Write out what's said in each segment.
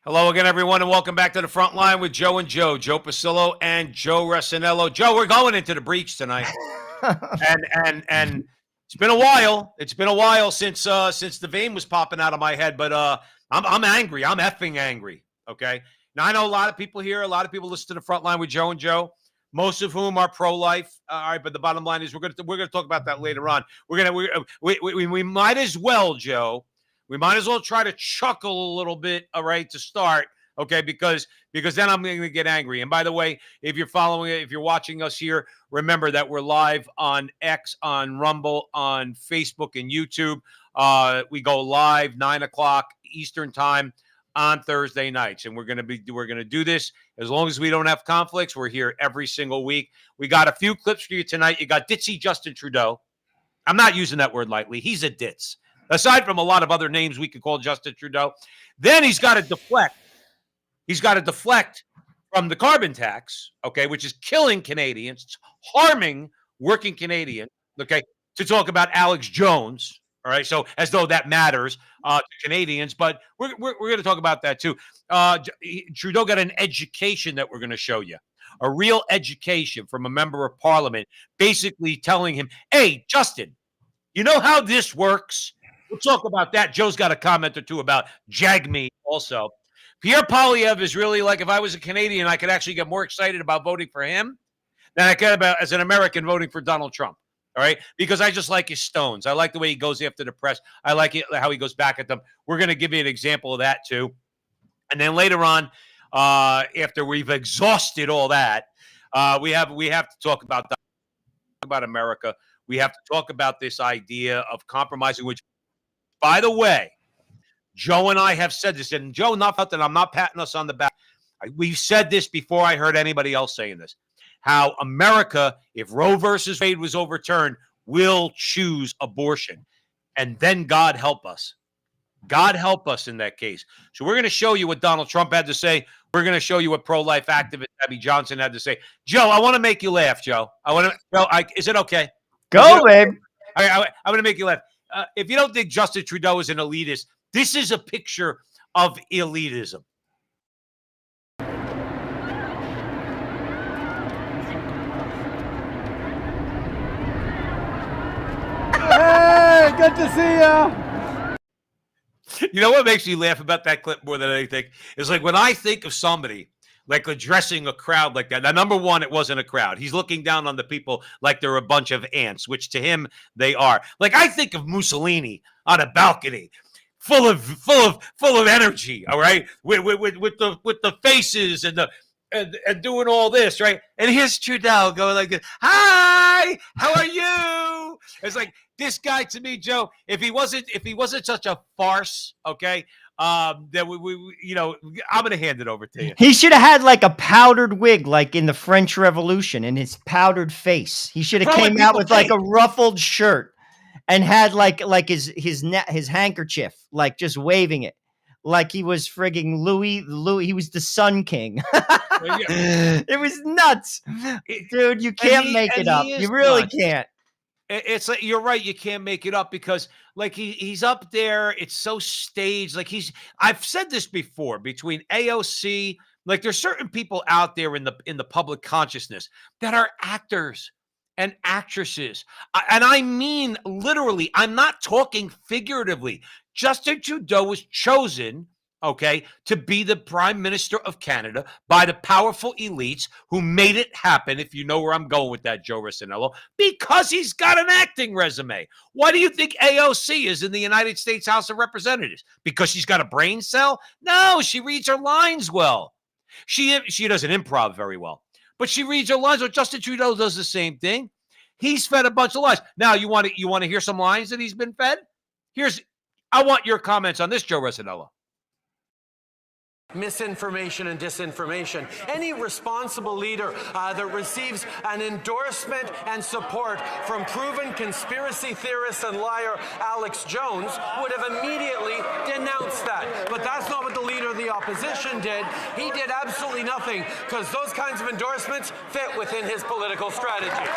Hello again, everyone, and welcome back to the front line with Joe and Joe Pasillo and Joe Resinello. Joe, we're going into the breach tonight, and it's been a while. It's been a while since the vein was popping out of my head, but I'm angry. I'm effing angry. Okay. Now I know a lot of people here. A lot of people listen to the front line with Joe and Joe. Most of whom are pro-life. All right, but the bottom line is we're gonna talk about that later on. We might as well, Joe. We might as well try to chuckle a little bit, all right, to start, okay, because then I'm going to get angry. And by the way, if you're following it, if you're watching us here, remember that we're live on X, on Rumble, on Facebook, and YouTube. We go live 9 o'clock Eastern time on Thursday nights, and we're going to do this as long as we don't have conflicts. We're here every single week. We got a few clips for you tonight. You got ditzy Justin Trudeau. I'm not using that word lightly. He's a ditz. Aside from a lot of other names we could call Justin Trudeau, then he's got to deflect. He's got to deflect from the carbon tax, okay, which is killing Canadians, harming working Canadians, okay, to talk about Alex Jones, all right? So as though that matters to Canadians, but we're going to talk about that too. Trudeau got an education that we're going to show you, a real education from a member of parliament, basically telling him, hey, Justin, you know how this works? We'll talk about that. Joe's got a comment or two about Jagmeet also. Pierre Poilievre is really like, if I was a Canadian, I could actually get more excited about voting for him than I could about as an American voting for Donald Trump. All right. Because I just like his stones. I like the way he goes after the press. I like it, how he goes back at them. We're going to give you an example of that too. And then later on, after we've exhausted all that, we have to talk about America. We have to talk about this idea of compromising, which, by the way, Joe and I have said this, and Joe, not that I'm not patting us on the back. We've said this before I heard anybody else saying this, how America, if Roe versus Wade was overturned, will choose abortion. And then God help us. God help us in that case. So we're going to show you what Donald Trump had to say. We're going to show you what pro-life activist Abby Johnson had to say. Joe, I want to make you laugh, Joe. Is it okay? Go, babe. I'm going to make you laugh. If you don't think Justin Trudeau is an elitist, this is a picture of elitism. Hey, good to see you. You know what makes me laugh about that clip more than anything is like when I think of somebody like addressing a crowd like that. Now, number one, it wasn't a crowd. He's looking down on the people like they're a bunch of ants, which to him they are. Like I think of Mussolini on a balcony, full of energy. All right, with the faces and doing all this, right? And here's Trudeau going like this. Hi, how are you? It's like this guy to me, Joe. If he wasn't such a farce, okay. Then I'm going to hand it over to you. He should have had like a powdered wig, like in the French Revolution, and his powdered face. He should have came out with like a ruffled shirt and had like his handkerchief, like just waving it, like he was frigging Louis. He was the Sun King. It was nuts, dude. You can't make it up. You really can't. It's like you're right. You can't make it up because like he's up there. It's so staged. Like I've said this before between AOC. Like there's certain people out there in the public consciousness that are actors and actresses. And I mean literally. I'm not talking figuratively. Justin Trudeau was chosen, okay, to be the Prime Minister of Canada by the powerful elites who made it happen, if you know where I'm going with that, Joe Resinello, because he's got an acting resume. Why do you think AOC is in the United States House of Representatives? Because she's got a brain cell? No, she reads her lines well. She doesn't improv very well, but she reads her lines well. Justin Trudeau does the same thing. He's fed a bunch of lines. Now, you want to hear some lines that he's been fed? I want your comments on this, Joe Resinello. Misinformation and disinformation. Any responsible leader that receives an endorsement and support from proven conspiracy theorist and liar Alex Jones would have immediately denounced that. But that's not what the leader of the opposition did. He did absolutely nothing because those kinds of endorsements fit within his political strategy.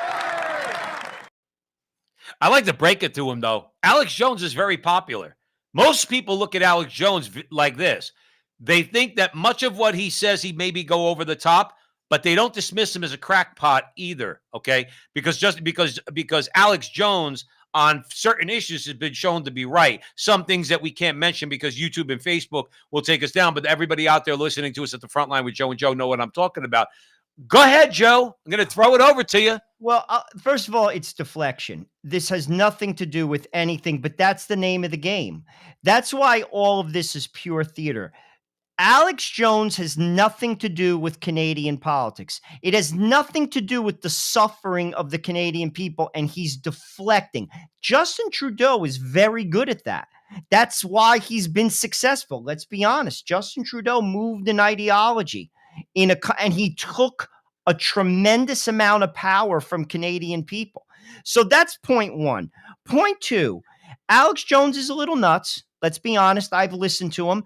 I like to break it to him, though. Alex Jones is very popular. Most people look at Alex Jones like this. They think that much of what he says, he maybe go over the top, but they don't dismiss him as a crackpot either. Okay, because Alex Jones on certain issues has been shown to be right. Some things that we can't mention because YouTube and Facebook will take us down. But everybody out there listening to us at the front line with Joe and Joe know what I'm talking about. Go ahead, Joe. I'm going to throw it over to you. Well, first of all, it's deflection. This has nothing to do with anything, but that's the name of the game. That's why all of this is pure theater. Alex Jones has nothing to do with Canadian politics. It has nothing to do with the suffering of the Canadian people, and he's deflecting. Justin Trudeau is very good at that. That's why he's been successful. Let's be honest. Justin Trudeau moved an ideology and he took a tremendous amount of power from Canadian people. So that's point one. Point two, Alex Jones is a little nuts. Let's be honest. I've listened to him.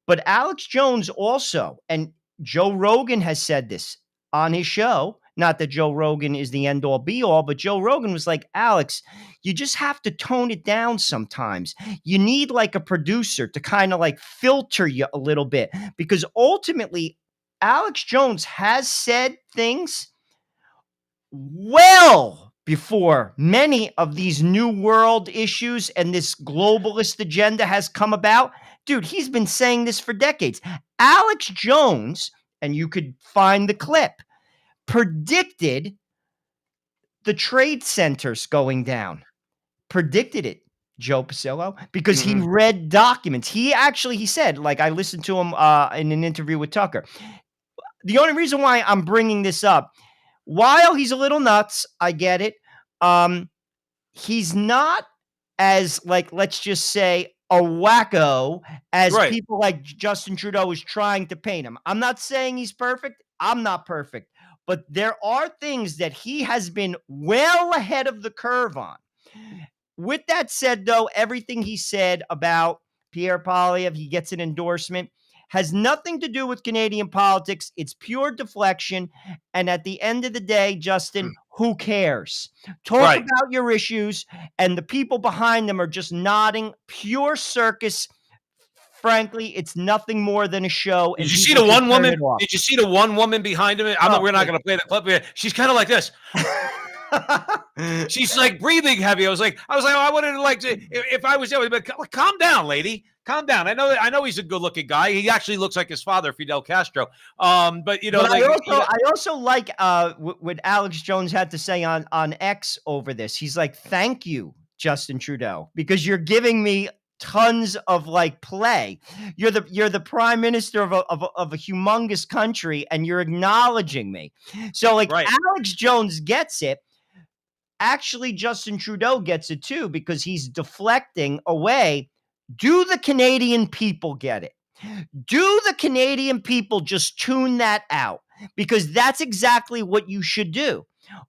But Alex Jones also, and Joe Rogan has said this on his show, not that Joe Rogan is the end all be all, but Joe Rogan was like, Alex, you just have to tone it down sometimes. You need like a producer to kind of like filter you a little bit, because ultimately Alex Jones has said things well before many of these new world issues and this globalist agenda has come about. Dude, he's been saying this for decades. Alex Jones, and you could find the clip, predicted the trade centers going down. Predicted it, Joe Pasillo, because he read documents. He said, like I listened to him in an interview with Tucker. The only reason why I'm bringing this up, while he's a little nuts, I get it. He's not as, like, let's just say, a wacko as people like Justin Trudeau is trying to paint him. I'm not saying he's perfect. I'm not perfect. But there are things that he has been well ahead of the curve on. With that said, though, everything he said about Pierre Poilievre, he gets an endorsement, has nothing to do with Canadian politics. It's pure deflection. And at the end of the day, Justin, who cares? Talk about your issues, and the people behind them are just nodding. Pure circus. Frankly, it's nothing more than a show. Did you see the one woman? Did you see the one woman behind him? We're not going to play the clip here. She's kind of like this. She's like breathing heavy. I was like, oh, I wouldn't like to if I was there, but calm down, lady. Calm down. I know he's a good-looking guy. He actually looks like his father, Fidel Castro. But you know, I also like what Alex Jones had to say on X over this. He's like, "Thank you, Justin Trudeau, because you're giving me tons of like play. You're the prime minister of a humongous country, and you're acknowledging me." So like Alex Jones gets it. Actually, Justin Trudeau gets it too, because he's deflecting away. Do the Canadian people get it? Do the Canadian people just tune that out? Because that's exactly what you should do.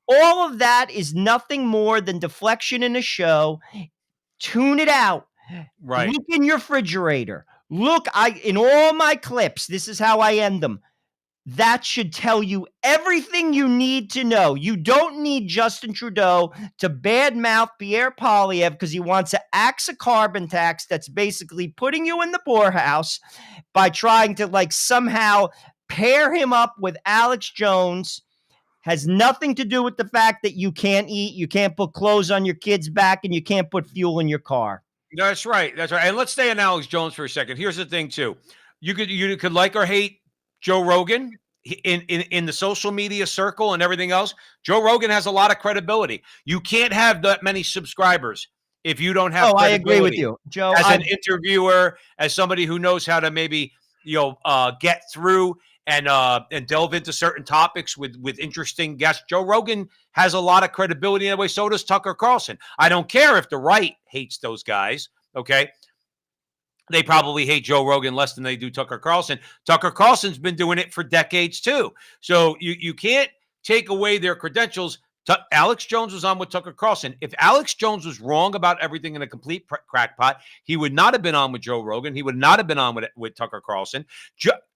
All of that is nothing more than deflection in a show. Tune it out. Right. Look in your refrigerator. Look, in all my clips, this is how I end them. That should tell you everything you need to know. You don't need Justin Trudeau to badmouth Pierre Poilievre because he wants to axe a carbon tax that's basically putting you in the poorhouse by trying to like somehow pair him up with Alex Jones. Has nothing to do with the fact that you can't eat, you can't put clothes on your kids' back, and you can't put fuel in your car. That's right. That's right. And let's stay on Alex Jones for a second. Here's the thing, too. You could like or hate Joe Rogan in the social media circle and everything else. Joe Rogan has a lot of credibility. You can't have that many subscribers if you don't have credibility. I agree with you, Joe. As an interviewer, as somebody who knows how to maybe get through and delve into certain topics with interesting guests. Joe Rogan has a lot of credibility in that way. So does Tucker Carlson. I don't care if the right hates those guys. Okay. They probably hate Joe Rogan less than they do Tucker Carlson. Tucker Carlson's been doing it for decades too. So you can't take away their credentials. Alex Jones was on with Tucker Carlson. If Alex Jones was wrong about everything in a complete crackpot, he would not have been on with Joe Rogan. He would not have been on with Tucker Carlson.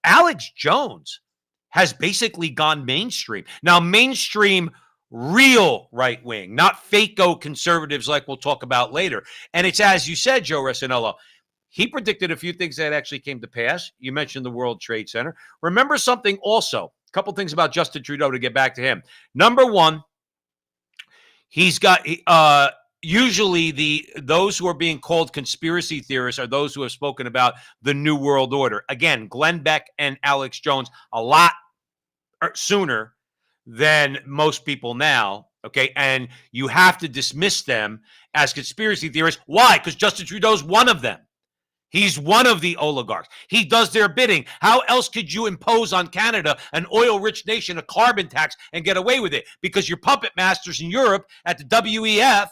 Alex Jones has basically gone mainstream. Now, mainstream, real right-wing, not fake-o conservatives like we'll talk about later. And it's, as you said, Joe Resinello, He predicted a few things that actually came to pass. You mentioned the World Trade Center. Remember something also, a couple things about Justin Trudeau to get back to him. Number one, he's got usually those who are being called conspiracy theorists are those who have spoken about the New World Order. Again, Glenn Beck and Alex Jones a lot sooner than most people now. Okay, and you have to dismiss them as conspiracy theorists. Why? Because Justin Trudeau's one of them. He's one of the oligarchs. He does their bidding. How else could you impose on Canada, an oil-rich nation, a carbon tax and get away with it? Because your puppet masters in Europe at the WEF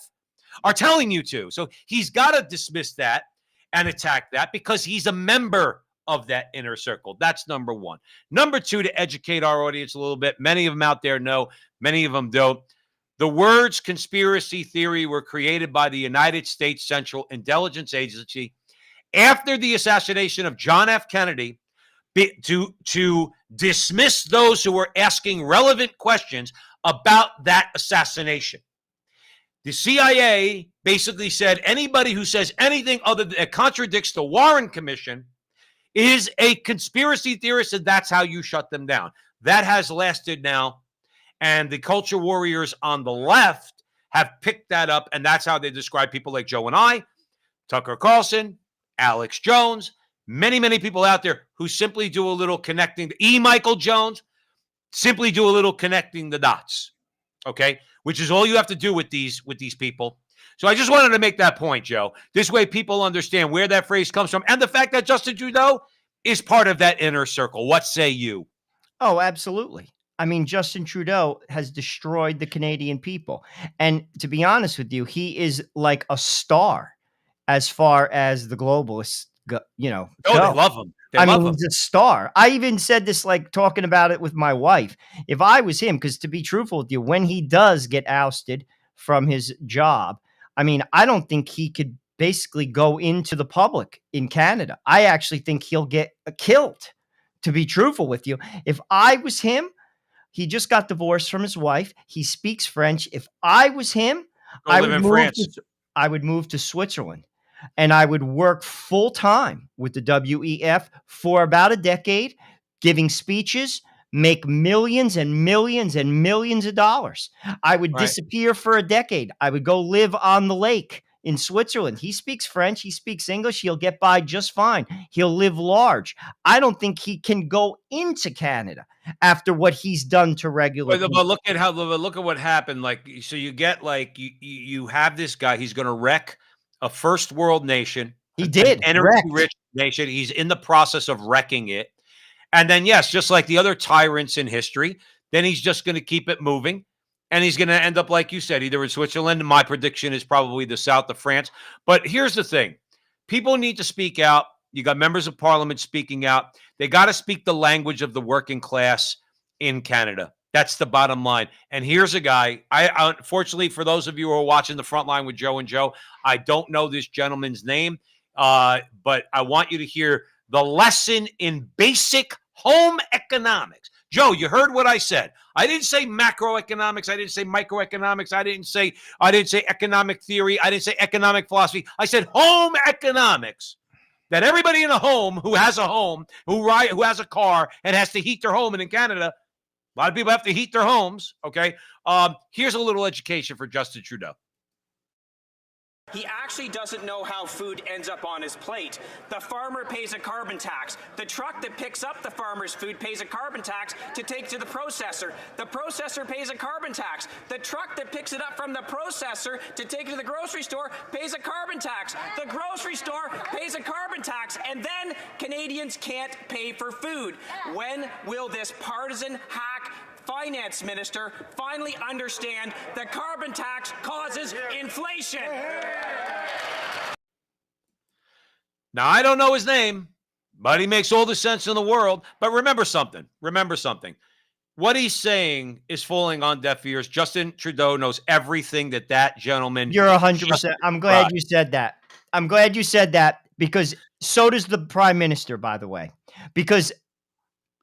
are telling you to. So he's got to dismiss that and attack that because he's a member of that inner circle. That's number one. Number two, to educate our audience a little bit. Many of them out there know, many of them don't. The words conspiracy theory were created by the United States Central Intelligence Agency after the assassination of John F. Kennedy to dismiss those who were asking relevant questions about that assassination. The CIA basically said anybody who says anything other that contradicts the Warren Commission is a conspiracy theorist, and that's how you shut them down. That has lasted now, and the culture warriors on the left have picked that up, and that's how they describe people like Joe and I, Tucker Carlson, Alex Jones, many, many people out there who simply do a little connecting. Michael Jones, simply do a little connecting the dots, okay? Which is all you have to do with these people. So I just wanted to make that point, Joe. This way people understand where that phrase comes from and the fact that Justin Trudeau is part of that inner circle. What say you? Oh, absolutely. I mean, Justin Trudeau has destroyed the Canadian people. And to be honest with you, he is like a star as far as the globalists go, Oh, go. they love him. They love him. He's a star. I even said this, like talking about it with my wife. If I was him, because to be truthful with you, when he does get ousted from his job, I mean, I don't think he could basically go into the public in Canada. I actually think he'll get killed, to be truthful with you. If I was him, he just got divorced from his wife. He speaks French. If I was him, I would move to Switzerland. And I would work full time with the WEF for about a decade, giving speeches, make millions and millions and millions of dollars. I would disappear for a decade. I would go live on the lake in Switzerland. He speaks French. He speaks English. He'll get by just fine. He'll live large. I don't think he can go into Canada after what he's done to regular people. But look at what happened. Like, so you get like you have this guy. He's going to wreck a first world nation. He did. Energy-rich nation. He's in the process of wrecking it. And then, yes, just like the other tyrants in history, then he's just going to keep it moving. And he's going to end up, like you said, either in Switzerland. My prediction is probably the south of France. But here's the thing. People need to speak out. You got members of parliament speaking out. They got to speak the language of the working class in Canada. That's the bottom line. And here's a guy. I unfortunately, for those of you who are watching the front line with Joe and Joe, I don't know this gentleman's name, but I want you to hear the lesson in basic home economics. Joe, you heard what I said. I didn't say macroeconomics. I didn't say microeconomics. I didn't say economic theory. I didn't say economic philosophy. I said home economics. That everybody in a home who has a home, who has a car and has to heat their home, and in Canada, a lot of people have to heat their homes, okay? Here's a little education for Justin Trudeau. He actually doesn't know how food ends up on his plate. The farmer pays a carbon tax. The truck that picks up the farmer's food pays a carbon tax to take to the processor. The processor pays a carbon tax. The truck that picks it up from the processor to take it to the grocery store pays a carbon tax. The grocery store pays a carbon tax. And then Canadians can't pay for food. When will this partisan hack finance minister finally understand that carbon tax causes inflation? Now, I don't know his name, but he makes all the sense in the world. But remember something. What he's saying is falling on deaf ears. Justin Trudeau knows everything that gentleman. You're 100%. I'm glad you said that. I'm glad you said that, because so does the prime minister, by the way, because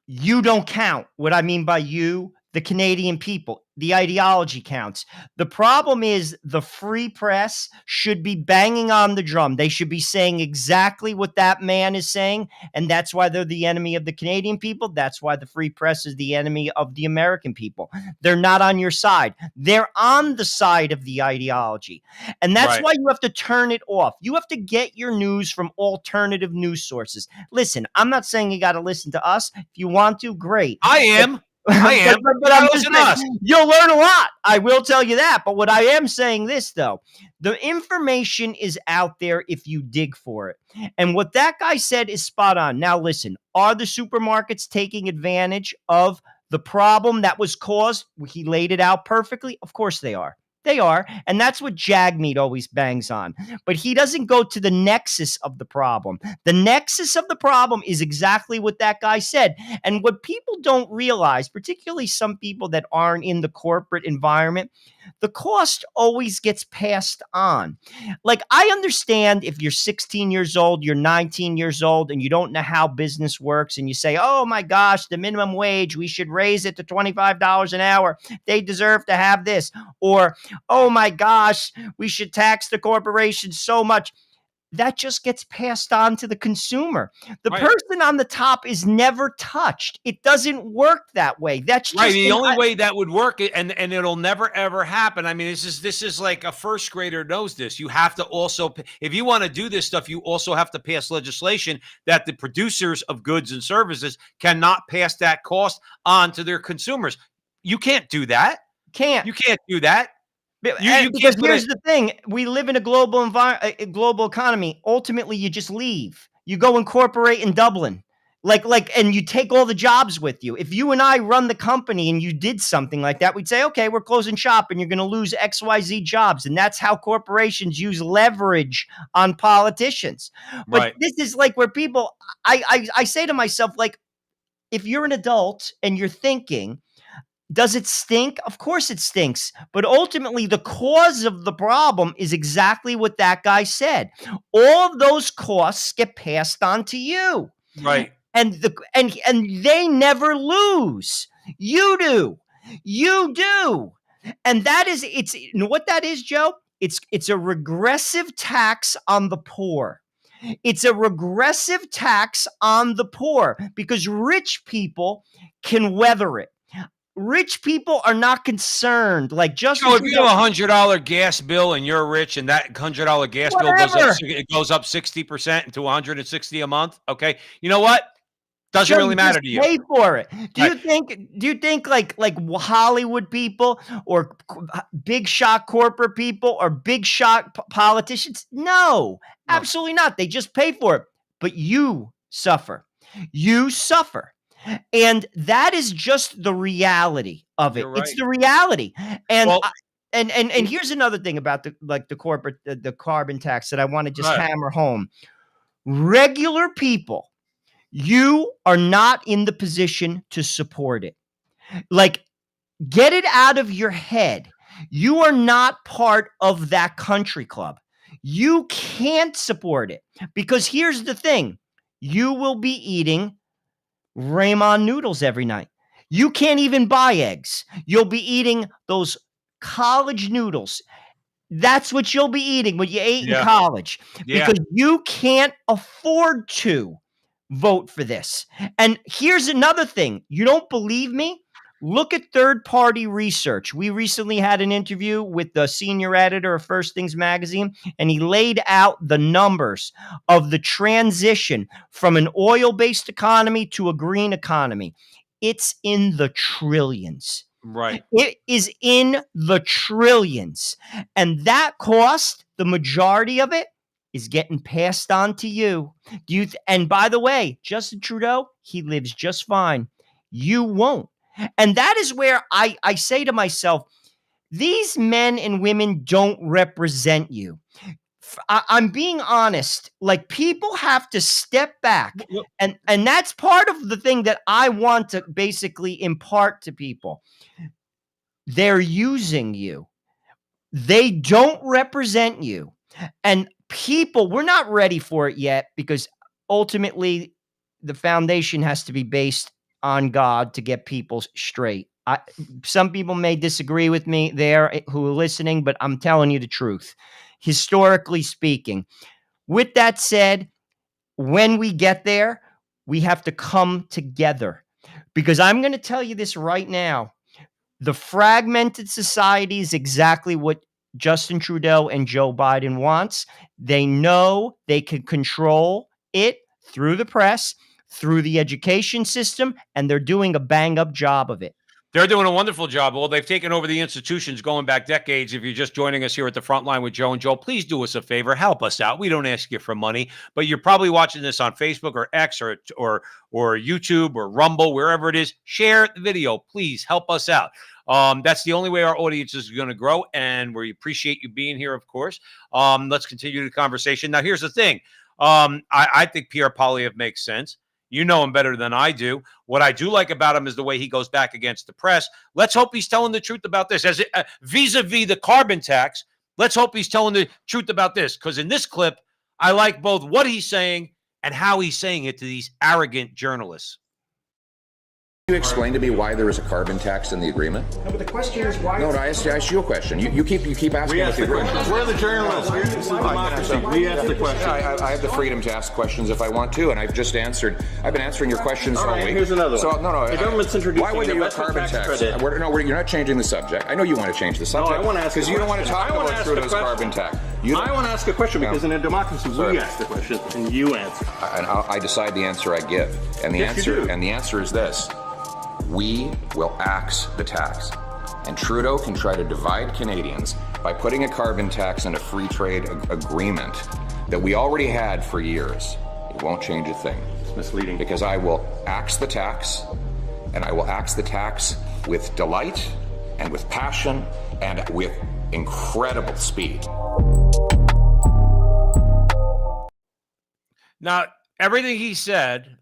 you don't count. What I mean by you, the Canadian people. The ideology counts. The problem is the free press should be banging on the drum. They should be saying exactly what that man is saying. And that's why they're the enemy of the Canadian people. That's why the free press is the enemy of the American people. They're not on your side. They're on the side of the ideology. And that's why you have to turn it off. You have to get your news from alternative news sources. Listen, I'm not saying you got to listen to us. If you want to, great. I am. I am. But I'm just saying, you'll learn a lot. I will tell you that. But what I am saying this, though, the information is out there if you dig for it. And what that guy said is spot on. Now, listen, are the supermarkets taking advantage of the problem that was caused? He laid it out perfectly. Of course they are. They are. And that's what Jagmeet always bangs on. But he doesn't go to the nexus of the problem. The nexus of the problem is exactly what that guy said. And what people don't realize, particularly some people that aren't in the corporate environment, the cost always gets passed on. Like, I understand if you're 16 years old, you're 19 years old, and you don't know how business works, and you say, oh my gosh, the minimum wage, we should raise it to $25 an hour. They deserve to have this. Or, oh my gosh, we should tax the corporations so much. That just gets passed on to the consumer. The person on the top is never touched. It doesn't work that way. That's just the only way that would work, and it'll never ever happen. I mean, this is like a first grader knows this. You have to also, if you want to do this stuff, you also have to pass legislation that the producers of goods and services cannot pass that cost on to their consumers. You can't do that. You can't do that. Because here's the thing: we live in a global global economy. Ultimately, you just leave. You go incorporate in Dublin, and you take all the jobs with you. If you and I run the company and you did something like that, we'd say, okay, we're closing shop, and you're going to lose XYZ jobs, and that's how corporations use leverage on politicians. But this is like where people. I say to myself, like, if you're an adult and you're thinking, does it stink? Of course it stinks. But ultimately, the cause of the problem is exactly what that guy said. All of those costs get passed on to you. Right. And they never lose. You do. You do. And that is, you know what that is, Joe? It's a regressive tax on the poor. It's a regressive tax on the poor because rich people can weather it. Rich people are not concerned. Like, just if you have $100 gas bill and you're rich, and that $100 gas bill goes up 60% to $160 a month. Okay, you know what? Doesn't really matter to you. Pay for it. Do you think like Hollywood people or big shot corporate people or big shot politicians? No, absolutely not. They just pay for it. But you suffer. You suffer. And that is just the reality of it. Right. It's the reality. And and here's another thing about the corporate the carbon tax that I want to just hammer home. Regular people, you are not in the position to support it. Like, get it out of your head. You are not part of that country club. You can't support it because here's the thing. You will be eating Ramen noodles every night. You can't even buy eggs. You'll be eating those college noodles. That's what you'll be eating, what you ate in college. Because you can't afford to vote for this. And here's another thing. You don't believe me? Look at third-party research. We recently had an interview with the senior editor of First Things magazine, and he laid out the numbers of the transition from an oil-based economy to a green economy. It's in the trillions. Right. It is in the trillions. And that cost, the majority of it, is getting passed on to you. And by the way, Justin Trudeau, he lives just fine. You won't. And that is where I say to myself, these men and women don't represent you. I'm being honest. Like, people have to step back. And that's part of the thing that I want to basically impart to people. They're using you. They don't represent you. And people, we're not ready for it yet because ultimately the foundation has to be based on God to get people straight. Some people may disagree with me there who are listening, but I'm telling you the truth. Historically speaking, with that said, when we get there, we have to come together. Because I'm going to tell you this right now. The fragmented society is exactly what Justin Trudeau and Joe Biden wants. They know they can control it through the press, through the education system, and they're doing a bang-up job of it. They're doing a wonderful job. Well, they've taken over the institutions going back decades. If you're just joining us here at the front line with Joe and Joe, please do us a favor. Help us out. We don't ask you for money, but you're probably watching this on Facebook or X or YouTube or Rumble, wherever it is. Share the video. Please help us out. That's the only way our audience is going to grow, and we appreciate you being here, of course. Let's continue the conversation. Now, here's the thing. I think Pierre Poilievre makes sense. You know him better than I do. What I do like about him is the way he goes back against the press. Let's hope he's telling the truth about this. As vis-a-vis the carbon tax, let's hope he's telling the truth about this. Because in this clip, I like both what he's saying and how he's saying it to these arrogant journalists. Can you explain to me why there is a carbon tax in the agreement? No, but the question is why. No, I asked you a question. You keep asking what the agreement is. We're the journalists. This is democracy. We ask the question. I have the freedom to ask questions if I want to, and I've just answered. I've been answering your questions all week. Here's another one. So no. The government's introducing why would you a carbon tax? You're not changing the subject. I know you want to change the subject. No, I want to ask because you don't want to talk about Trudeau's carbon tax. I want to ask a question because in a democracy we ask the question and you answer. And I decide the answer I give, and the answer is this. We will axe the tax. And Trudeau can try to divide Canadians by putting a carbon tax in a free trade agreement that we already had for years. It won't change a thing. It's misleading. Because I will axe the tax, and I will axe the tax with delight and with passion and with incredible speed. Now, everything he said,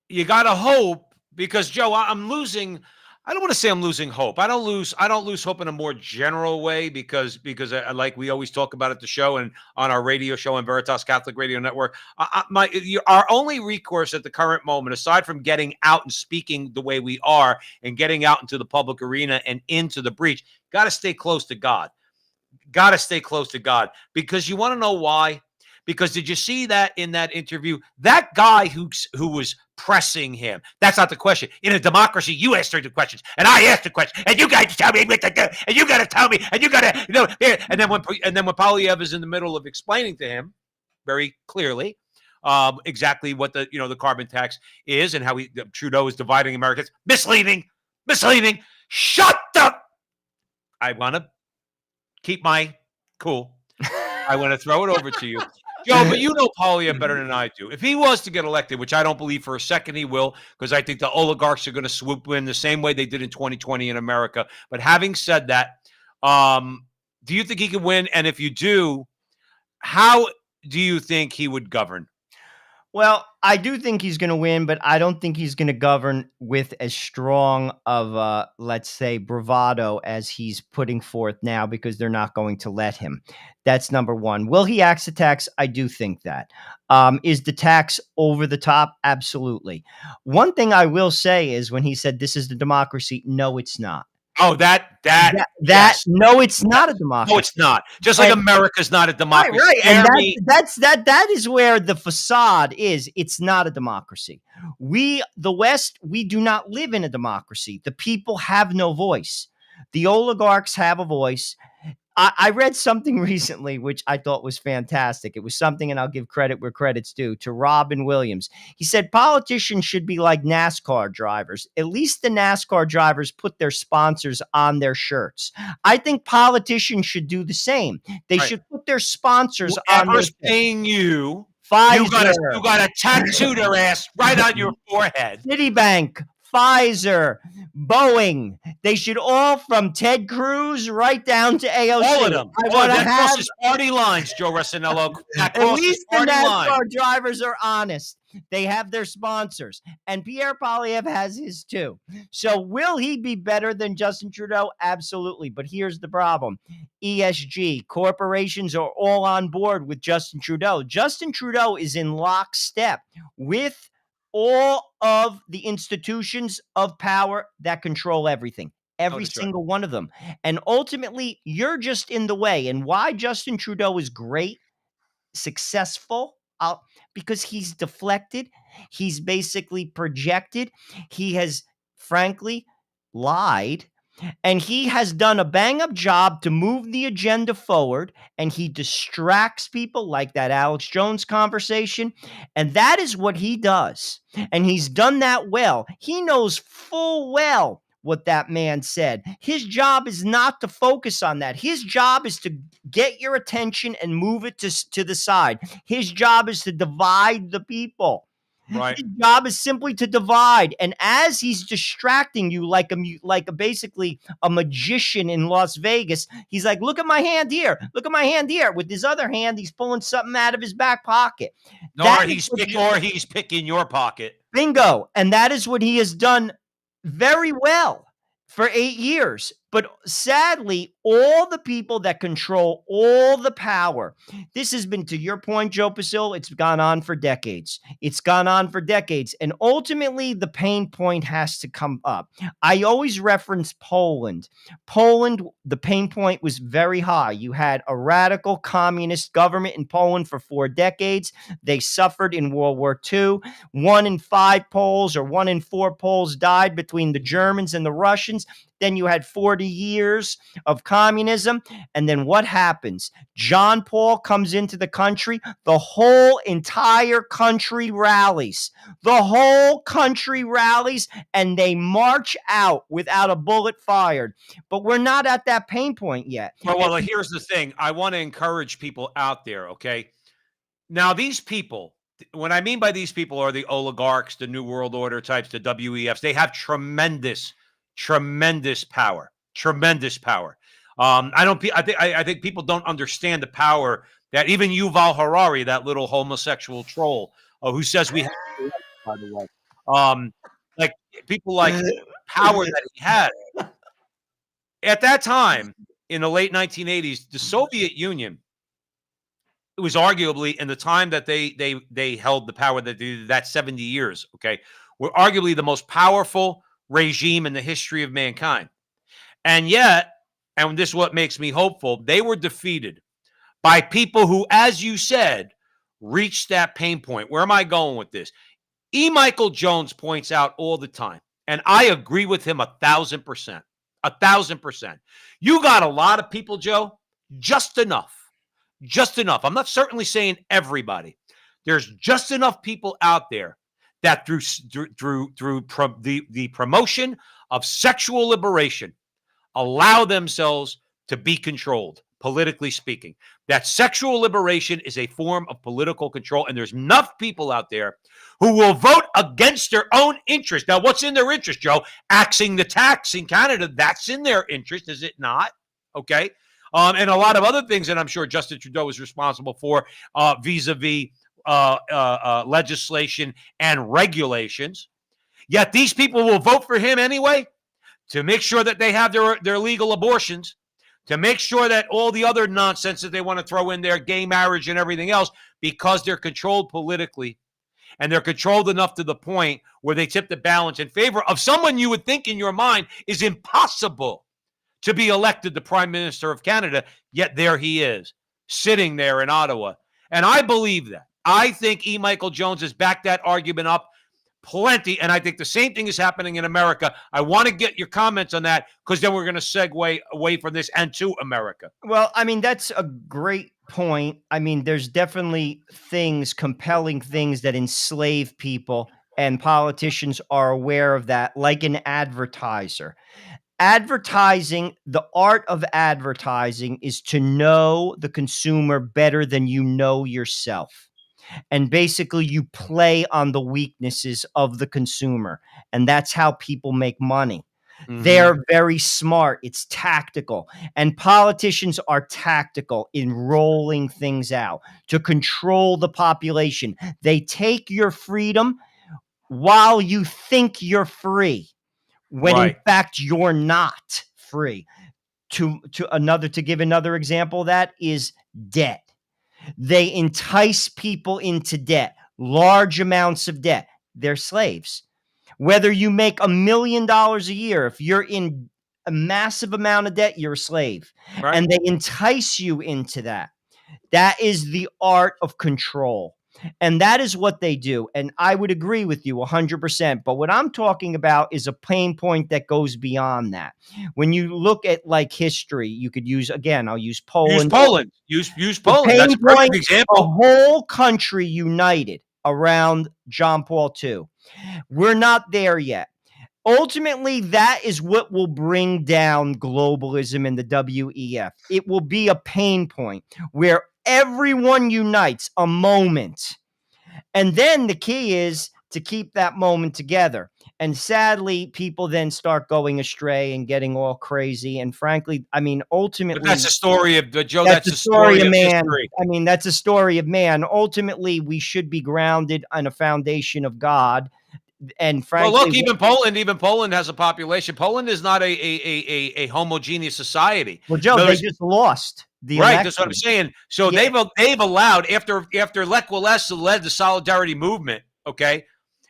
you got to hope. Because Joe, I'm losing. I don't want to say I'm losing hope. I don't lose hope in a more general way because like we always talk about at the show and on our radio show on Veritas Catholic Radio Network. Our only recourse at the current moment, aside from getting out and speaking the way we are and getting out into the public arena and into the breach, got to stay close to God. Got to stay close to God because you want to know why? Because did you see that in that interview? That guy who was pressing him. That's not the question. In a democracy, you answer the questions, and I ask the question, and you guys tell me what to do, and you got to tell me, and you got to, and then when Poilievre is in the middle of explaining to him very clearly exactly what the carbon tax is and how Trudeau is dividing Americans, misleading. Shut up. I want to keep my cool. I want to throw it over to you. Joe, but you know Poilievre better than I do. If he was to get elected, which I don't believe for a second he will, because I think the oligarchs are going to swoop in the same way they did in 2020 in America. But having said that, do you think he can win? And if you do, how do you think he would govern? Well, I do think he's going to win, but I don't think he's going to govern with as strong of, let's say, bravado as he's putting forth now because they're not going to let him. That's number one. Will he axe the tax? I do think that. Is the tax over the top? Absolutely. One thing I will say is when he said this is the democracy, no, it's not. Oh, yes. No, it's not a democracy. No, it's not. Just like America's not a democracy. Right. And that is where the facade is. It's not a democracy. We, the West, we do not live in a democracy. The people have no voice. The oligarchs have a voice. I read something recently, which I thought was fantastic. It was something, and I'll give credit where credit's due, to Robin Williams. He said politicians should be like NASCAR drivers. At least the NASCAR drivers put their sponsors on their shirts. I think politicians should do the same. They should put their sponsors on their shirts. Paying you. Pfizer. You got to tattoo their ass right on your forehead. Citibank. Pfizer, Boeing, they should all, from Ted Cruz right down to AOC. All of them. That crosses party lines, Joe Resinello. At least the NASCAR drivers are honest. They have their sponsors. And Pierre Poilievre has his too. So will he be better than Justin Trudeau? Absolutely. But here's the problem. ESG, corporations are all on board with Justin Trudeau. Justin Trudeau is in lockstep with all of the institutions of power that control everything. Every that's right. single one of them. And ultimately, you're just in the way. And why Justin Trudeau is great, successful, because he's deflected. He's basically projected. He has, frankly, lied. And he has done a bang up job to move the agenda forward, and he distracts people like that Alex Jones conversation. And that is what he does. And he's done that well. He knows full well what that man said. His job is not to focus on that. His job is to get your attention and move it to the side. His job is to divide the people. Right. His job is simply to divide, and as he's distracting you like basically a magician in Las Vegas, he's like, "Look at my hand here! Look at my hand here!" With his other hand, he's pulling something out of his back pocket. Or he's picking your pocket. Bingo, and that is what he has done very well for 8 years. But sadly, all the people that control all the power, this has been, to your point, Joe Pasil, it's gone on for decades. It's gone on for decades. And ultimately, the pain point has to come up. I always reference Poland. Poland, the pain point was very high. You had a radical communist government in Poland for 4 decades. They suffered in World War II. 1 in 5 Poles or 1 in 4 Poles died between the Germans and the Russians. Then you had 40 years of communism. And then what happens? John Paul comes into the country. The whole entire country rallies. The whole country rallies, and they march out without a bullet fired. But we're not at that pain point yet. Well, here's the thing. I want to encourage people out there, okay? Now, these people, what I mean by these people are the oligarchs, the New World Order types, the WEFs. They have tremendous power. Tremendous power. I think people don't understand the power that even Yuval Harari, that little homosexual troll, who says we have to do that, by the way, like people like power that he had. At that time, in the late 1980s, the Soviet Union, it was arguably, in the time that they held the power, that they did that 70 years, okay, were arguably the most powerful regime in the history of mankind. And yet, and this is what makes me hopeful, they were defeated by people who, as you said, reached that pain point. Where am I going with this? E. Michael Jones points out all the time, and I agree with him 1,000%. 1,000%. You got a lot of people, Joe, just enough. Just enough. I'm not certainly saying everybody. There's just enough people out there that through the promotion of sexual liberation allow themselves to be controlled, politically speaking. That sexual liberation is a form of political control, and there's enough people out there who will vote against their own interest. Now, what's in their interest, Joe? Axing the tax in Canada, that's in their interest, is it not? Okay? And a lot of other things that I'm sure Justin Trudeau is responsible for vis-a-vis legislation and regulations. Yet these people will vote for him anyway to make sure that they have their legal abortions, to make sure that all the other nonsense that they want to throw in there, gay marriage and everything else, because they're controlled politically, and they're controlled enough to the point where they tip the balance in favor of someone you would think in your mind is impossible to be elected the Prime Minister of Canada, yet there he is, sitting there in Ottawa. And I believe that. I think E. Michael Jones has backed that argument up plenty, and I think the same thing is happening in America. I want to get your comments on that, because then we're going to segue away from this and to America. Well, I mean, that's a great point. I mean, there's definitely compelling things that enslave people, and politicians are aware of that, like an advertiser. Advertising, the art of advertising is to know the consumer better than you know yourself. And basically, you play on the weaknesses of the consumer. And that's how people make money. Mm-hmm. They're very smart. It's tactical. And politicians are tactical in rolling things out to control the population. They take your freedom while you think you're free, when in fact you're not free. To give another example, that is debt. They entice people into debt, large amounts of debt. they're slaves. Whether you make $1 million a year, if you're in a massive amount of debt, you're a slave. Right. And they entice you into that. That is the art of control. And that is what they do. And I would agree with you 100%. But what I'm talking about is a pain point that goes beyond that. When you look at like history, you could use, again, I'll use Poland. Use Poland. Use Poland. That's a Pain point, perfect example. a whole country united around John Paul II. We're not there yet. Ultimately, that is what will bring down globalism and the WEF. It will be a pain point where everyone unites a moment. And then the key is to keep that moment together. And sadly, people then start going astray and getting all crazy. And frankly, I mean, ultimately, But that's the story of Joe. that's the story of man. history. I mean, that's a story of man. Ultimately, we should be grounded on a foundation of God. And frankly, Well, look, even Poland has a population. Poland is not a homogeneous society. well, Joe, they just lost the right. election. That's what I'm saying. So Yeah. they've allowed after Lech Walesa led the solidarity movement. Okay,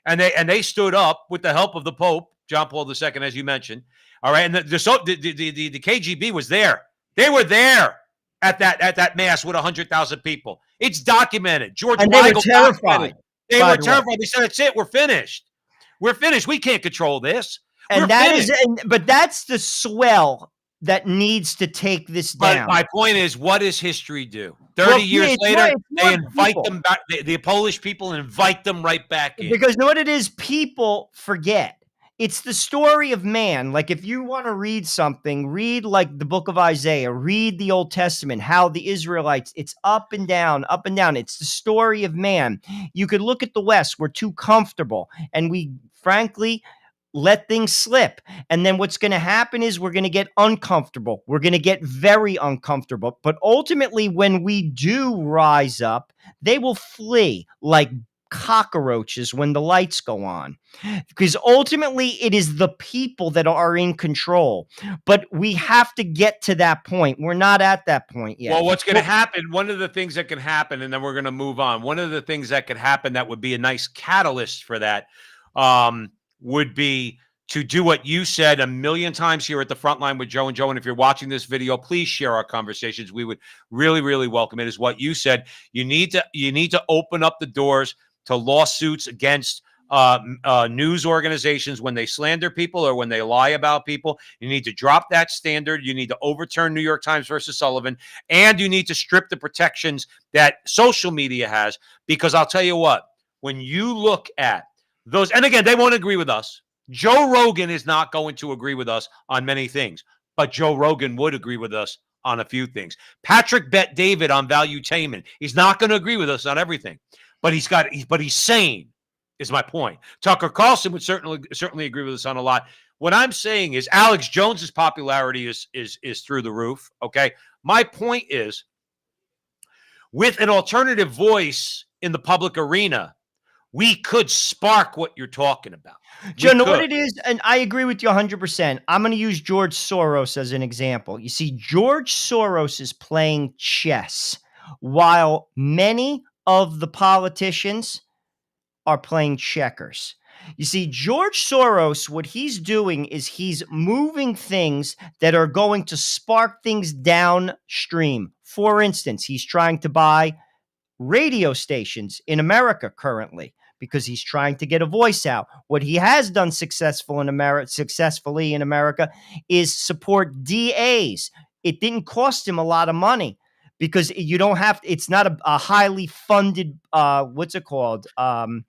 and they stood up with the help of the Pope John Paul II, as you mentioned. All right, and the KGB was there. They were there at that mass with 100,000 people. It's documented. George And they were Weigel terrified. documented. They by were the way. terrified. They said, "It's it. We're finished. We're finished. We can't control this." And We're that finished. but that's the swell that needs to take this But down. my point is, what does history do? 30 Well, years it's later, more they invite people. them back. The Polish people invite them right back in. Because you know what it is? People forget. It's the story of man. Like if you want to read something, read like the book of Isaiah, read the Old Testament, how the Israelites, it's up and down, up and down. It's the story of man. You could look at the West. We're too comfortable. And we, frankly, let things slip. And then what's going to happen is we're going to get uncomfortable. We're going to get very uncomfortable. But ultimately, when we do rise up, they will flee like cockroaches when the lights go on, because ultimately it is the people that are in control. But we have to get to that point. We're not at that point yet. Well, what's going to happen, one of the things that can happen, and then we're going to move on. One of the things that could happen that would be a nice catalyst for that would be to do what you said a million times here at the front line with Joe and Joe. And if you're watching this video, please share our conversations. We would really, really welcome it. Is what you said. You need to open up the doors to lawsuits against news organizations when they slander people or when they lie about people. You need to drop that standard. You need to overturn New York Times versus Sullivan, and you need to strip the protections that social media has. Because I'll tell you what, when you look at those, and again, they won't agree with us. Joe Rogan is not going to agree with us on many things, but Joe Rogan would agree with us on a few things. Patrick Bet David on valuetainment. He's not going to agree with us on everything. But he's sane, is my point. Tucker Carlson would certainly agree with us on a lot. What I'm saying is Alex Jones's popularity is through the roof. Okay. My point is, with an alternative voice in the public arena, we could spark what you're talking about. Joe, know what it is? And I agree with you 100%. I'm going to use George Soros as an example. You see, George Soros is playing chess while many of the politicians are playing checkers. You see, George Soros, what he's doing is he's moving things that are going to spark things downstream. For instance, he's trying to buy radio stations in America currently because he's trying to get a voice out. What he has done successfully in America is support DAs. It didn't cost him a lot of money, because you don't have, it's not a highly funded, election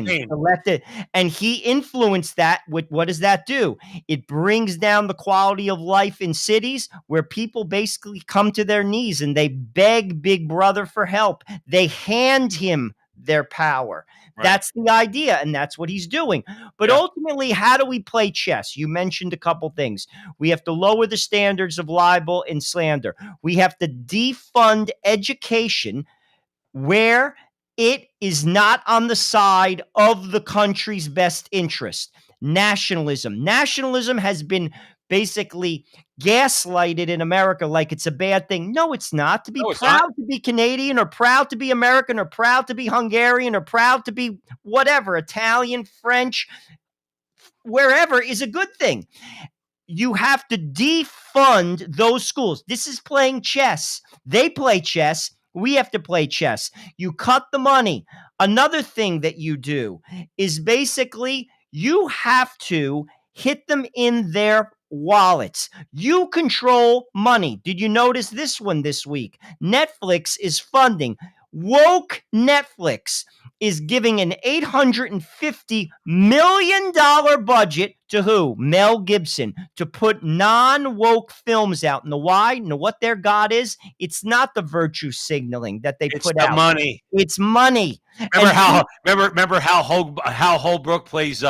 Campaign. elected. And he influenced that with, what does that do? It brings down the quality of life in cities where people basically come to their knees and they beg Big Brother for help. They hand him their power. Right. That's the idea, and that's what he's doing. But ultimately, how do we play chess? You mentioned a couple things. We have to lower the standards of libel and slander. We have to defund education where it is not on the side of the country's best interest. Nationalism. Nationalism has been basically gaslighted in America like it's a bad thing. No, it's not. To be No, it's proud not. to be Canadian or proud to be American or proud to be Hungarian or proud to be whatever, Italian, French, wherever is a good thing. You have to defund those schools. This is playing chess. They play chess. We have to play chess. You cut the money. Another thing that you do is basically you have to hit them in their wallets. You control money. Did you notice this one this week? Netflix is funding. Woke Netflix is giving an $850 million budget to who? Mel Gibson, to put non-woke films out. And the why? You know what their God is? It's not the virtue signaling that they put out. It's money. It's money. Remember how Holbrook plays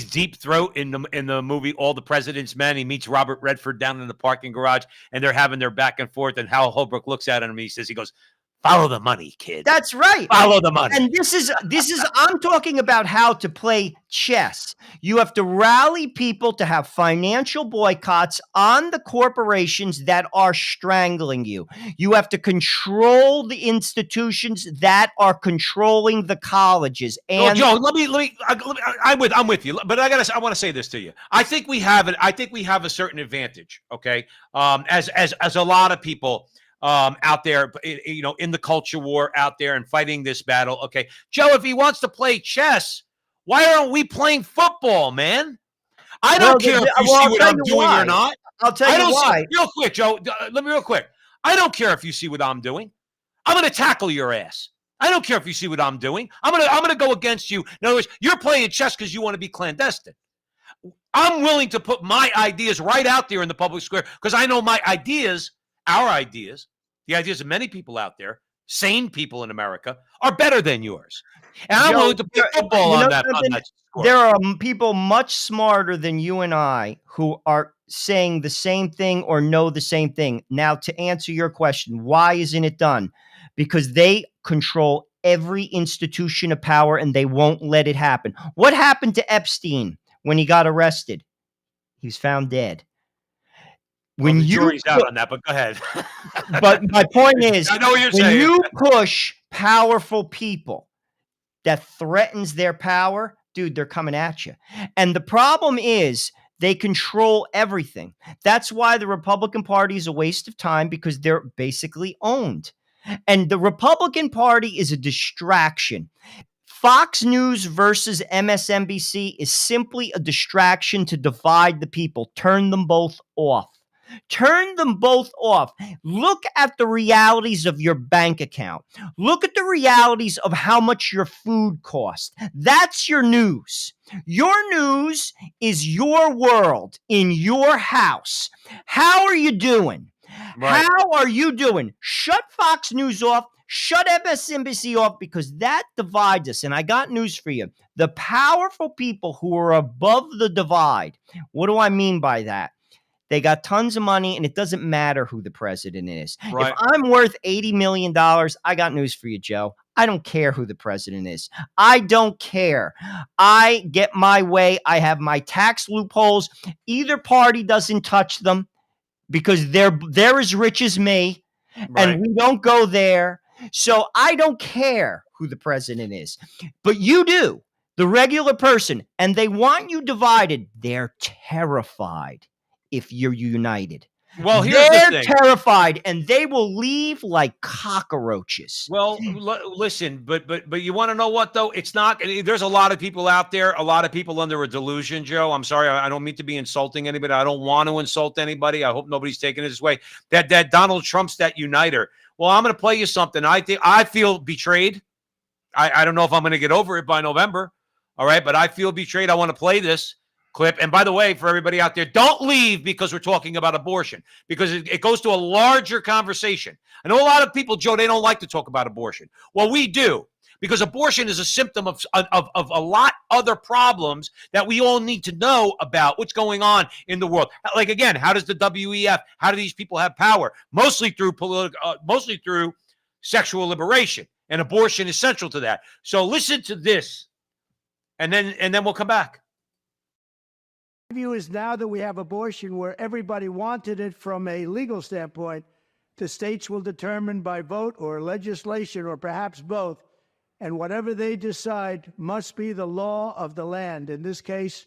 Deep Throat in the movie All the President's Men. He meets Robert Redford down in the parking garage, and they're having their back and forth. And Hal Holbrook looks at him and he goes, "Follow the money, kid." That's right. Follow the money. And this is I'm talking about how to play chess. You have to rally people to have financial boycotts on the corporations that are strangling you. You have to control the institutions that are controlling the colleges. And Joe, I'm with you, but I want to say this to you. I think we have a certain advantage, okay? As a lot of people out there, in the culture war out there and fighting this battle. Okay, Joe, if he wants to play chess, why aren't we playing football, man? I don't care if you see what I'm doing or not. I'll tell you why. Real quick, Joe, let me real quick. I don't care if you see what I'm doing. I'm going to tackle your ass. I don't care if you see what I'm doing. I'm going to go against you. In other words, you're playing chess because you want to be clandestine. I'm willing to put my ideas right out there in the public square because I know my ideas, our ideas, the ideas of many people out there, sane people in America, are better than yours. And I'm willing to play football on that score. There are people much smarter than you and I who are saying the same thing or know the same thing. Now, to answer your question, why isn't it done? Because they control every institution of power and they won't let it happen. What happened to Epstein when he got arrested? He was found dead. When the jury's out on that, but go ahead. But my point is, I know what you're when saying. you push powerful people that threatens their power, dude, they're coming at you. And the problem is they control everything. That's why the Republican Party is a waste of time, because they're basically owned. And the Republican Party is a distraction. Fox News versus MSNBC is simply a distraction to divide the people. Turn them both off. Turn them both off. Look at the realities of your bank account. Look at the realities of how much your food costs. That's your news. Your news is your world in your house. How are you doing? Right. How are you doing? Shut Fox News off. Shut MSNBC off, because that divides us. And I got news for you. The powerful people who are above the divide. What do I mean by that? They got tons of money, and it doesn't matter who the president is. Right. If I'm worth $80 million, I got news for you, Joe. I don't care who the president is. I don't care. I get my way. I have my tax loopholes. Either party doesn't touch them because they're as rich as me, and we don't go there. So I don't care who the president is. But you do, the regular person, and they want you divided. They're terrified. If you're united. Well, they're terrified, and they will leave like cockroaches. Well, listen, but you want to know what, though? It's not. There's a lot of people out there, a lot of people under a delusion, Joe. I'm sorry. I don't mean to be insulting anybody. I don't want to insult anybody. I hope nobody's taking it this way. That Donald Trump's that uniter. Well, I'm going to play you something. I feel betrayed. I don't know if I'm going to get over it by November. All right, but I feel betrayed. I want to play this clip. And by the way, for everybody out there, don't leave because we're talking about abortion, because it goes to a larger conversation. I know a lot of people, Joe, they don't like to talk about abortion. Well, we do, because abortion is a symptom of a lot other problems that we all need to know about what's going on in the world. Like, again, how does the WEF, how do these people have power? Mostly through sexual liberation, and abortion is central to that. So listen to this, and then we'll come back. My view is now that we have abortion where everybody wanted it from a legal standpoint, the states will determine by vote or legislation or perhaps both, and whatever they decide must be the law of the land. In this case,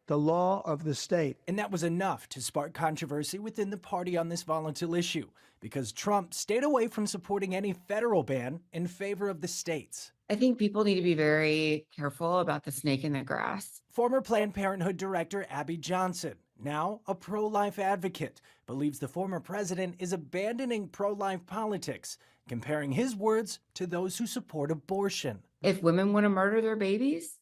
the law of the state. And that was enough to spark controversy within the party on this volatile issue, because Trump stayed away from supporting any federal ban in favor of the states. I think people need to be very careful about the snake in the grass. Former Planned Parenthood director Abby Johnson, now a pro-life advocate, believes the former president is abandoning pro-life politics, comparing his words to those who support abortion. If women want to murder their babies,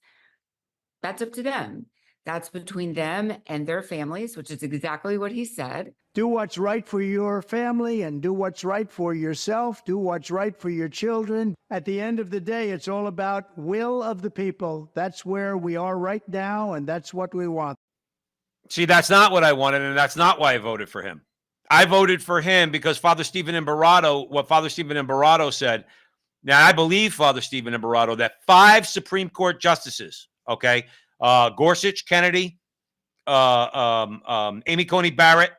that's up to them. That's between them and their families, which is exactly what he said. Do what's right for your family and do what's right for yourself. Do what's right for your children. At the end of the day, it's all about will of the people. That's where we are right now, and that's what we want. See, that's not what I wanted, and that's not why I voted for him. I voted for him because what Father Stephen Imperato said. Now, I believe Father Stephen Imperato that 5 Supreme Court justices, okay, Gorsuch, Kennedy, Amy Coney Barrett.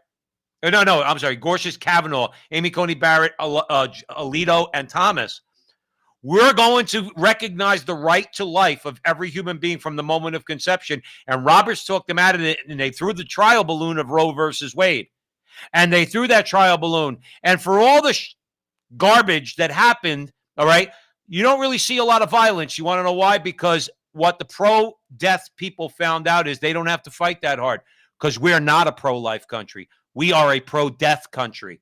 Gorsuch, Kavanaugh, Amy Coney Barrett, Alito, and Thomas. We're going to recognize the right to life of every human being from the moment of conception. And Roberts talked them out of it, and they threw the trial balloon of Roe versus Wade. And they threw that trial balloon. And for all the garbage that happened, all right, you don't really see a lot of violence. You want to know why? Because what the pro-death people found out is they don't have to fight that hard because we're not a pro-life country. We are a pro-death country.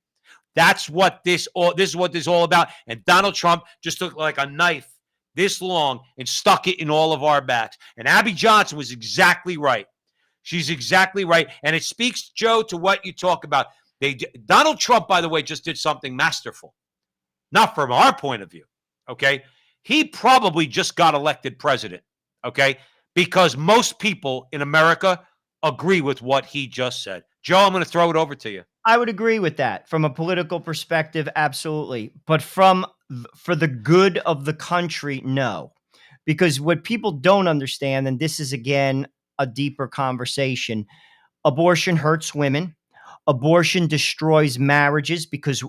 That's what this is what this is all about. And Donald Trump just took like a knife this long and stuck it in all of our backs. And Abby Johnson was exactly right. She's exactly right. And it speaks, Joe, to what you talk about. Donald Trump, by the way, just did something masterful. Not from our point of view, okay? He probably just got elected president. Okay, because most people in America agree with what he just said. Joe, I'm going to throw it over to you. I would agree with that from a political perspective, absolutely. But for the good of the country, no. Because what people don't understand, and this is, again, a deeper conversation, abortion hurts women. Abortion destroys marriages because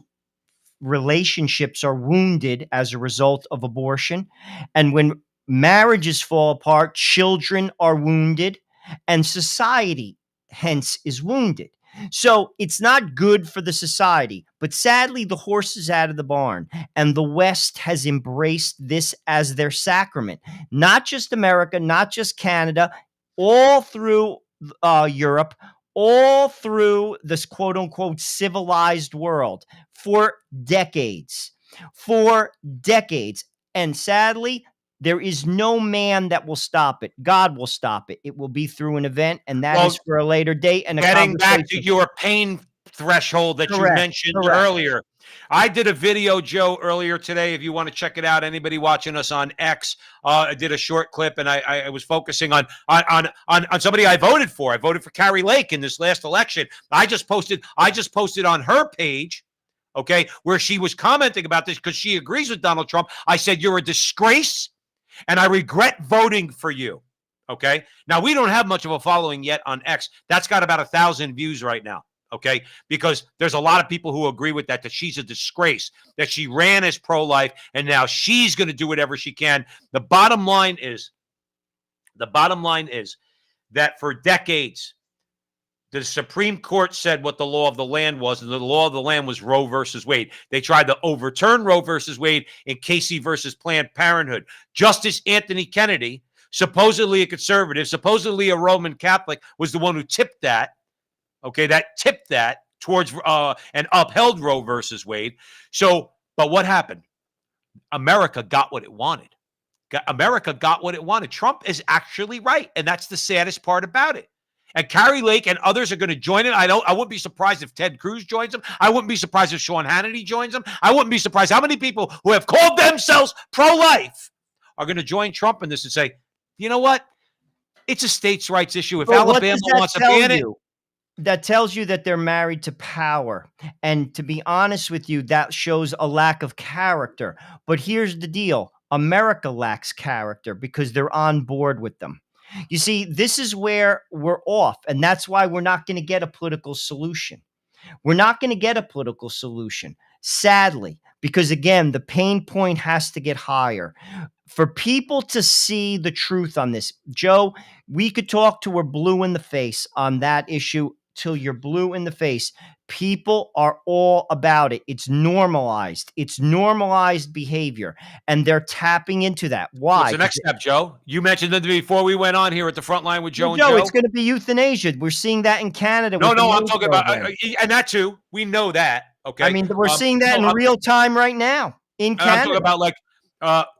relationships are wounded as a result of abortion. And when marriages fall apart, children are wounded, and society, hence, is wounded. So it's not good for the society, but sadly, the horse is out of the barn, and the West has embraced this as their sacrament. Not just America, not just Canada, all through Europe, all through this quote-unquote civilized world for decades. And sadly, there is no man that will stop it. God will stop it. It will be through an event, and that is for a later date. And getting back to your pain threshold that you mentioned earlier. I did a video, Joe, earlier today. If you want to check it out, anybody watching us on X, I did a short clip, and I was focusing on somebody I voted for. I voted for Carrie Lake in this last election. I just posted on her page, okay, where she was commenting about this because she agrees with Donald Trump. I said, you're a disgrace, and I regret voting for you. Okay. Now, we don't have much of a following yet on X. That's got about 1,000 views right now. Okay. Because there's a lot of people who agree with that she's a disgrace, that she ran as pro-life, and now she's going to do whatever she can. The bottom line is that for decades, the Supreme Court said what the law of the land was, and the law of the land was Roe versus Wade. They tried to overturn Roe versus Wade in Casey versus Planned Parenthood. Justice Anthony Kennedy, supposedly a conservative, supposedly a Roman Catholic, was the one who tipped that. Okay, that tipped that towards and upheld Roe versus Wade. So, but what happened? America got what it wanted. America got what it wanted. Trump is actually right, and that's the saddest part about it. And Carrie Lake and others are going to join it. I wouldn't be surprised if Ted Cruz joins them. I wouldn't be surprised if Sean Hannity joins them. I wouldn't be surprised how many people who have called themselves pro-life are going to join Trump in this and say, you know what? It's a states' rights issue. If Alabama wants to ban it. That tells you that they're married to power. And to be honest with you, that shows a lack of character. But here's the deal. America lacks character because they're on board with them. You see, this is where we're off, and that's why we're not going to get a political solution. We're not going to get a political solution, sadly, because again, the pain point has to get higher. For people to see the truth on this, Joe, we could talk till we're blue in the face on that issue, till you're blue in the face. People are all about it. It's normalized. It's normalized behavior, and they're tapping into that. Why? What's the next step, Joe? You mentioned it before we went on here at the front line with Joe Well, and Joe. it's going to be euthanasia. We're seeing that in Canada. No, with the I'm Maze talking about, program. and that too. We know that. Okay. I mean, we're seeing that no, in real time right now in I'm Canada. talking about like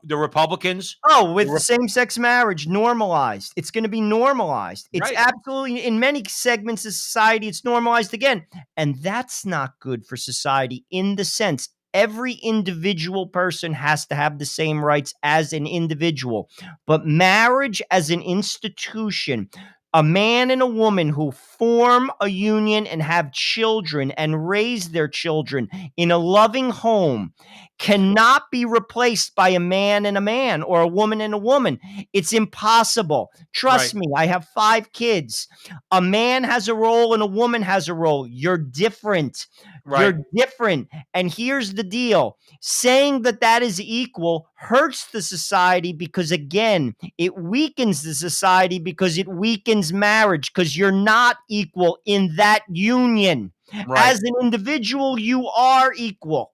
the Republicans. Oh, with same-sex marriage normalized. It's going to be normalized. It's Right. absolutely, in many segments of society, it's normalized again. And that's not good for society in the sense every individual person has to have the same rights as an individual. But marriage as an institution, a man and a woman who form a union and have children and raise their children in a loving home cannot be replaced by a man and a man or a woman and a woman. It's impossible. Trust me, I have 5 kids. A man has a role and a woman has a role. You're different. Right. You're different. And here's the deal. Saying that that is equal hurts the society because, again, it weakens the society because it weakens marriage because you're not equal in that union. Right. As an individual, you are equal.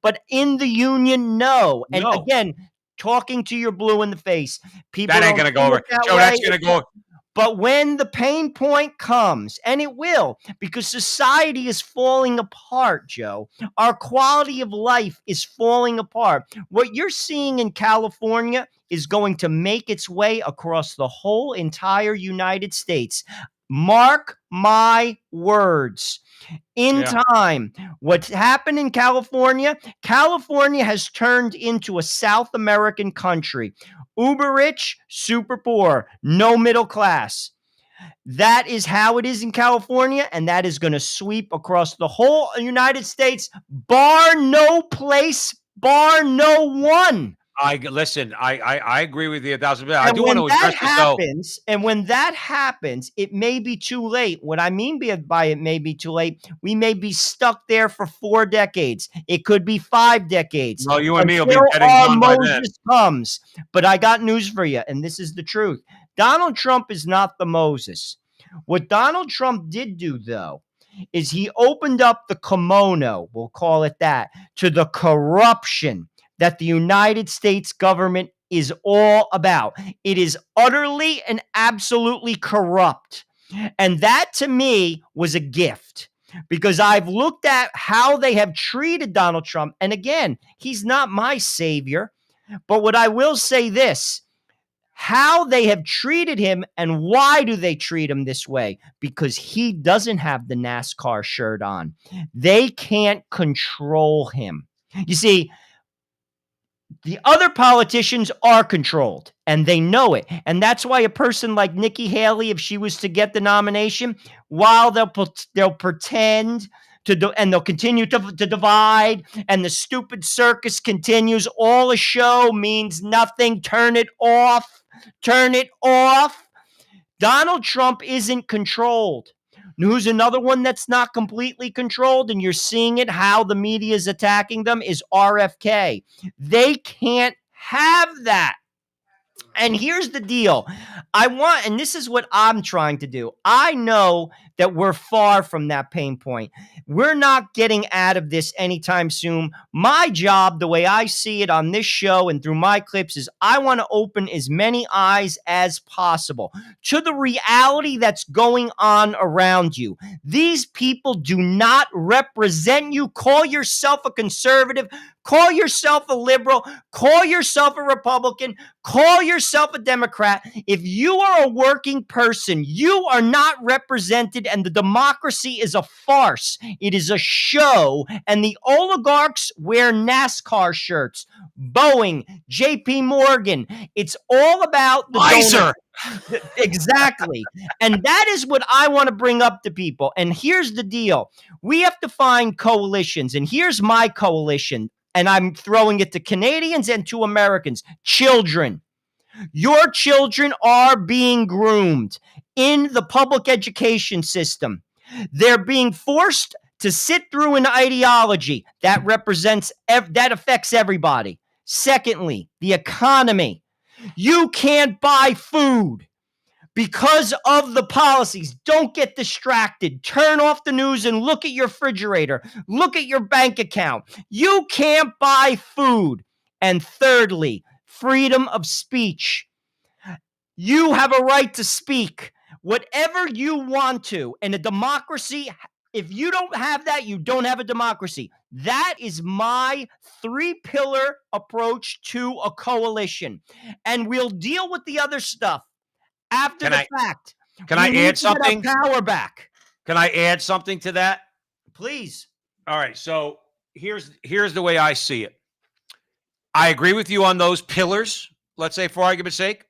But in the union, no. And No. again, talking to your blue in the face, people That ain't don't going to go see over. it that Joe, that's way. going to go. But when the pain point comes, and it will, because society is falling apart, Joe, our quality of life is falling apart. What you're seeing in California is going to make its way across the whole entire United States. Mark my words. In time, what's happened in California, California has turned into a South American country. Uber rich, super poor, no middle class. That is how it is in California, and that is going to sweep across the whole United States, bar no place, bar no one. I agree with you 1,000%. I do want to address this though. And when that happens, it may be too late. What I mean by it may be too late, we may be stuck there for 4 decades. It could be 5 decades. Well, you and me will be Until getting our one by then. Moses comes. But I got news for you, and this is the truth. Donald Trump is not the Moses. What Donald Trump did do, though, is he opened up the kimono, we'll call it that, to the corruption that the United States government is all about. It is utterly and absolutely corrupt. And that, to me, was a gift because I've looked at how they have treated Donald Trump. And again, he's not my savior. But what I will say this, how they have treated him and why do they treat him this way? Because he doesn't have the NASCAR shirt on. They can't control him. You see, the other politicians are controlled, and they know it. And that's why a person like Nikki Haley, if she was to get the nomination, while they'll pretend to and they'll continue to divide, and the stupid circus continues, all a show means nothing. Turn it off. Turn it off. Donald Trump isn't controlled. Who's another one that's not completely controlled, and you're seeing it, how the media is attacking them, is RFK. They can't have that. And here's the deal. And this is what I'm trying to do. I know that we're far from that pain point. We're not getting out of this anytime soon. My job, the way I see it on this show and through my clips, is I want to open as many eyes as possible to the reality that's going on around you. These people do not represent you. Call yourself a conservative. Call yourself a liberal. Call yourself a Republican. Call yourself a Democrat. If you are a working person, you are not represented, and the democracy is a farce. It is a show, and the oligarchs wear NASCAR shirts. Boeing, JP Morgan. It's all about the Miser. Exactly. And that is what I want to bring up to people. And here's the deal. We have to find coalitions, and here's my coalition. And I'm throwing it to Canadians and to Americans. Children. Your children are being groomed in the public education system. They're being forced to sit through an ideology that that affects everybody. Secondly, the economy. You can't buy food because of the policies. Don't get distracted. Turn off the news and look at your refrigerator. Look at your bank account. You can't buy food. And thirdly, freedom of speech. You have a right to speak whatever you want to. And a democracy, if you don't have that, you don't have a democracy. That is my 3-pillar approach to a coalition. And we'll deal with the other stuff after the fact. Can I add something? Power back. Can I add something to that? Please. All right. So here's the way I see it. I agree with you on those pillars, let's say, for argument's sake.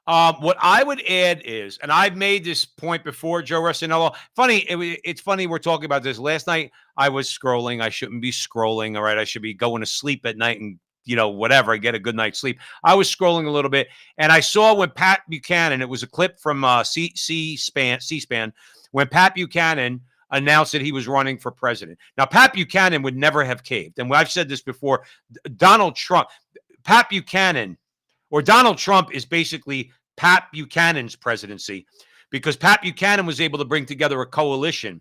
What I would add is, and I've made this point before, Joe Resinello. It's funny we're talking about this. Last night I was scrolling. I shouldn't be scrolling. All right, I should be going to sleep at night and whatever. I get a good night's sleep. I was scrolling a little bit, and I saw when Pat Buchanan. It was a clip from C-SPAN when Pat Buchanan announced that he was running for president. Now, Pat Buchanan would never have caved, and I've said this before. Donald Trump is basically Pat Buchanan's presidency, because Pat Buchanan was able to bring together a coalition,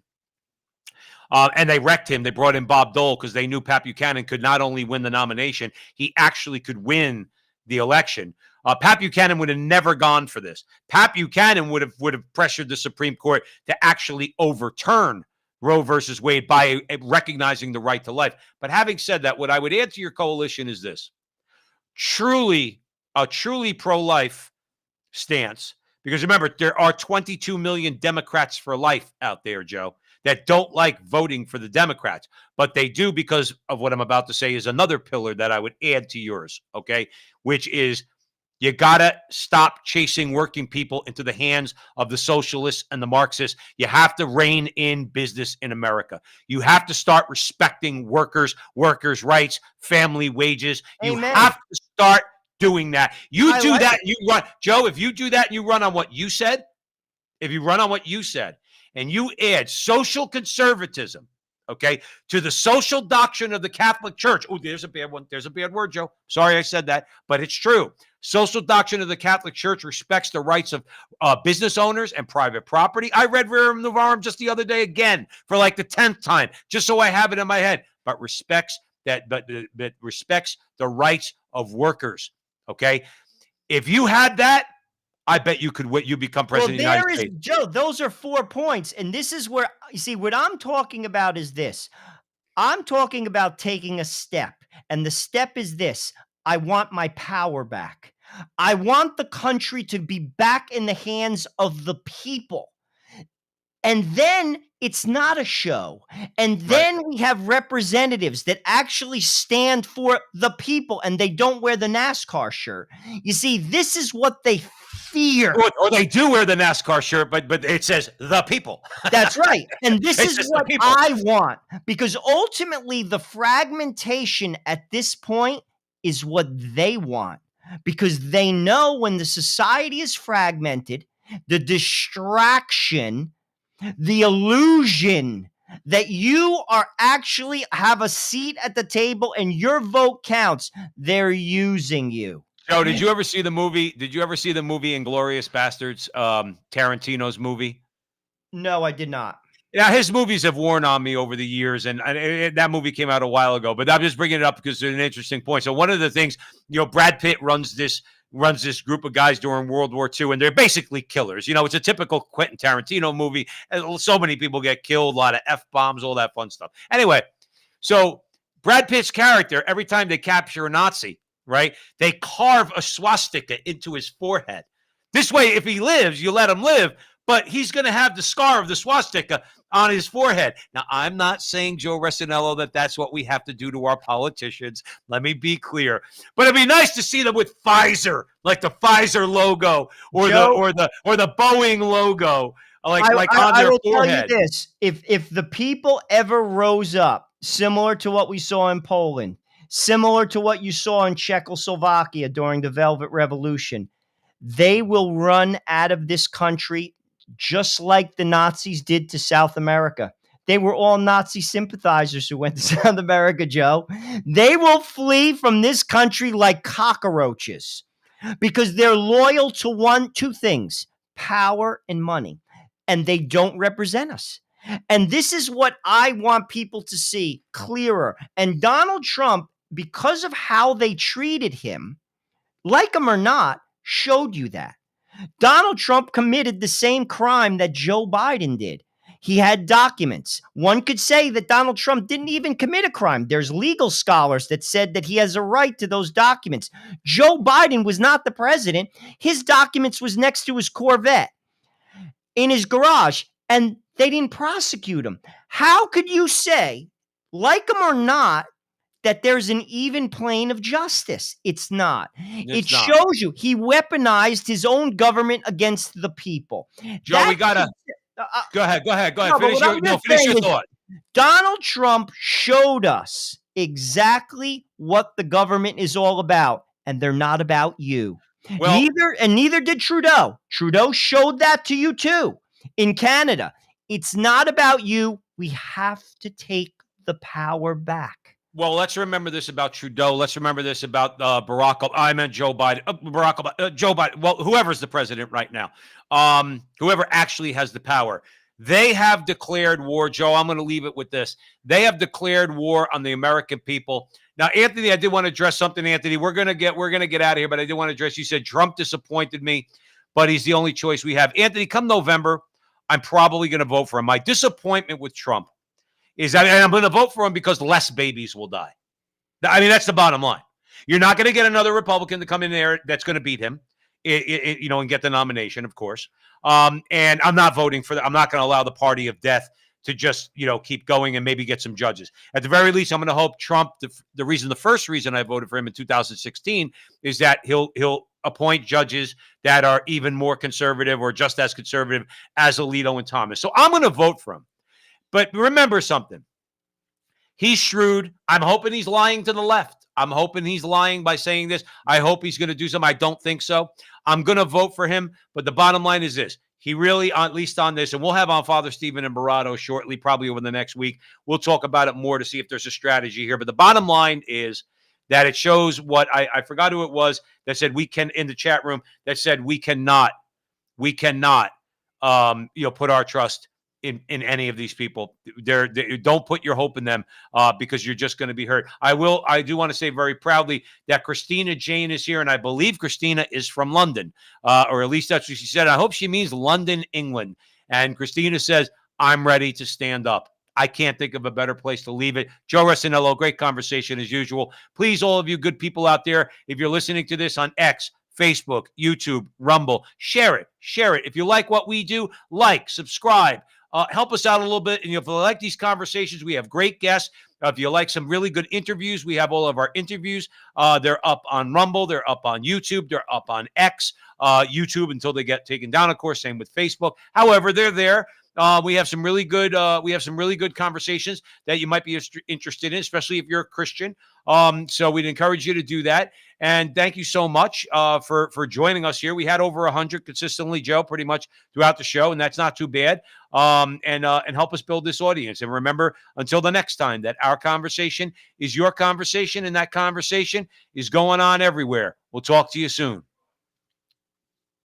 and they wrecked him. They brought in Bob Dole because they knew Pat Buchanan could not only win the nomination, he actually could win the election. Pat Buchanan would have never gone for this. Pat Buchanan would have pressured the Supreme Court to actually overturn Roe versus Wade by recognizing the right to life. But having said that, what I would add to your coalition is this: a truly pro-life stance. Because remember, there are 22 million Democrats for life out there, Joe, that don't like voting for the Democrats. But they do because of what I'm about to say is another pillar that I would add to yours, okay? Which is you got to stop chasing working people into the hands of the socialists and the Marxists. You have to rein in business in America. You have to start respecting workers' rights, family wages. You Amen. have to start doing that. You I do like that, it. and you run. Joe, if you do that and you run on what you said, and you add social conservatism, okay, to the social doctrine of the Catholic Church. Oh, there's a bad one. There's a bad word, Joe. Sorry I said that, but it's true. Social doctrine of the Catholic Church respects the rights of business owners and private property. I read Rerum Novarum just the other day again for like the 10th time, just so I have it in my head, but respects respects the rights of workers, okay? If you had that, I bet you become president of the United States. Joe, those are 4 points. And this is where, you see, what I'm talking about is this. I'm talking about taking a step. And the step is this. I want my power back. I want the country to be back in the hands of the people. And then it's not a show. And then we have representatives that actually stand for the people, and they don't wear the NASCAR shirt. You see, this is what they fear. Or they do wear the NASCAR shirt, but it says the people. That's right. And this is what I want, because ultimately the fragmentation at this point is what they want, because they know when the society is fragmented, the distraction, the illusion that you are actually have a seat at the table and your vote counts, they're using you. Joe, did you ever see the movie? Inglourious Bastards, Tarantino's movie? No, I did not. Yeah, his movies have worn on me over the years, and that movie came out a while ago. But I'm just bringing it up because it's an interesting point. So one of the things, Brad Pitt runs this group of guys during World War II, and they're basically killers. It's a typical Quentin Tarantino movie. And so many people get killed, a lot of F-bombs, all that fun stuff. Anyway, so Brad Pitt's character, every time they capture a Nazi, right, they carve a swastika into his forehead. This way, if he lives, you let him live, but he's going to have the scar of the swastika on his forehead. Now, I'm not saying, Joe Resinello, that that's what we have to do to our politicians. Let me be clear. But it'd be nice to see them with Pfizer, like the Pfizer logo, or the Boeing logo, like on their forehead. I will tell you this: if the people ever rose up, similar to what we saw in Poland, similar to what you saw in Czechoslovakia during the Velvet Revolution, They will run out of this country just like the Nazis did to South America. They were all Nazi sympathizers who went to South America, Joe. They will flee from this country like cockroaches because they're loyal to two things, power and money, and they don't represent us. And this is what I want people to see clearer. And Donald Trump, because of how they treated him, like him or not, showed you that. Donald Trump committed the same crime that Joe Biden did. He had documents. One could say that Donald Trump didn't even commit a crime. There's legal scholars that said that he has a right to those documents. Joe Biden was not the president. His documents was next to his Corvette in his garage, and they didn't prosecute him. How could you say, like him or not, that there's an even plane of justice? It's not. It shows you he weaponized his own government against the people. Joe, we gotta go ahead. No, Finish your thought. Donald Trump showed us exactly what the government is all about, and they're not about you. Well, neither did Trudeau. Trudeau showed that to you too in Canada. It's not about you. We have to take the power back. Well, let's remember this about Trudeau. Let's remember this about Barack. I meant Joe Biden. Barack Obama. Joe Biden. Well, whoever's the president right now, whoever actually has the power, they have declared war. Joe, I'm going to leave it with this: they have declared war on the American people. Now, Anthony, I did want to address something. Anthony, we're gonna get out of here, but I did want to address. You said Trump disappointed me, but he's the only choice we have. Anthony, come November, I'm probably going to vote for him. My disappointment with Trump is that I'm going to vote for him because less babies will die. I mean, that's the bottom line. You're not going to get another Republican to come in there that's going to beat him, and get the nomination, of course. And I'm not voting for that. I'm not going to allow the party of death to just, keep going and maybe get some judges. At the very least, I'm going to hope Trump, the first reason I voted for him in 2016 is that he'll appoint judges that are even more conservative or just as conservative as Alito and Thomas. So I'm going to vote for him. But remember something. He's shrewd. I'm hoping he's lying to the left. I'm hoping he's lying by saying this. I hope he's going to do something. I don't think so. I'm going to vote for him. But the bottom line is this. He really, at least on this, and we'll have on Father Stephen and Barato shortly, probably over the next week. We'll talk about it more to see if there's a strategy here. But the bottom line is that it shows what I forgot who it was that said we can, in the chat room, that said we cannot, put our trust in any of these people. Don't put your hope in them because you're just going to be hurt. I do want to say very proudly that Christina Jane is here, and I believe Christina is from London, or at least that's what she said. I hope she means London, England. And Christina says, I'm ready to stand up. I can't think of a better place to leave it. Joe Resinello, great conversation as usual. Please, all of you good people out there, if you're listening to this on X, Facebook, YouTube, Rumble, share it. If you like what we do, subscribe. Help us out a little bit. And if you like these conversations, we have great guests. If you like some really good interviews, we have all of our interviews. They're up on Rumble. They're up on YouTube. They're up on X, YouTube until they get taken down, of course. Same with Facebook. However, they're there. We have some really good conversations that you might be interested in, especially if you're a Christian. So we'd encourage you to do that. And thank you so much for joining us here. We had over 100 consistently, Joe, pretty much throughout the show, and that's not too bad. And help us build this audience. And remember, until the next time, that our conversation is your conversation, and that conversation is going on everywhere. We'll talk to you soon.